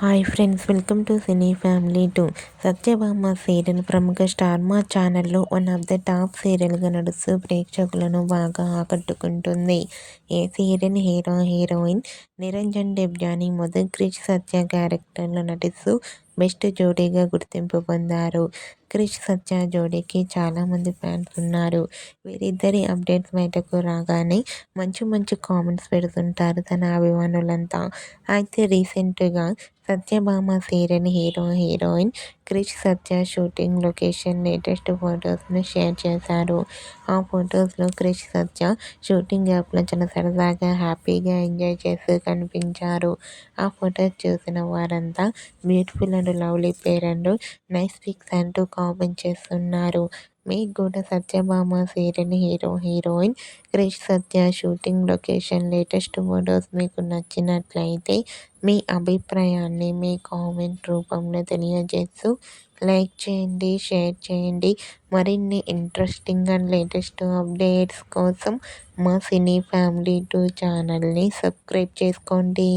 Hi friends, welcome to cine family 2. Satyabhama serial ప్రముఖ star మా ఛానల్లో వన్ ఆఫ్ ద టాప్ సీరియల్గా నడుస్తూ ప్రేక్షకులను బాగా ఆకట్టుకుంటుంది. ఈ సీరియల్ హీరోయిన్ నిరంజన్ డెబ్యాని మధు క్రిష్ సత్య క్యారెక్టర్లో నటిస్తూ బెస్ట్ జోడీగా గుర్తింపు పొందారు. క్రిష్ సత్య జోడీకి చాలామంది ఫ్యాన్స్ ఉన్నారు. వీరిద్దరి అప్డేట్స్ బయటకు రాగానే మంచి మంచి కామెంట్స్ పెడుతుంటారు తన అభిమానులంతా. అయితే రీసెంట్గా Satyabhama serial heroine Krish Satya shooting location latest ఫొటోస్ను share చేశారు. ఆ ఫొటోస్లో క్రిష్ సత్య షూటింగ్ యాప్లో చాలా సరదాగా హ్యాపీగా ఎంజాయ్ చేస్తూ కనిపించారు. ఆ ఫొటోస్ చూసిన వారంతా beautiful and lovely pair and nice pics అంటూ కామెంట్ చేస్తున్నారు. మీకు కూడా Satyabhama serial heroine Krish Satya shooting location latest photos మీకు నచ్చినట్లయితే మీ అభిప్రాయాన్ని మీ కామెంట్ రూపంలో తెలియజేస్తూ లైక్ చేయండి, షేర్ చేయండి. మరిన్ని ఇంట్రెస్టింగ్ అండ్ లేటెస్ట్ అప్డేట్స్ కోసం మా సినీ ఫ్యామిలీ 2 ఛానల్ని సబ్స్క్రైబ్ చేసుకోండి.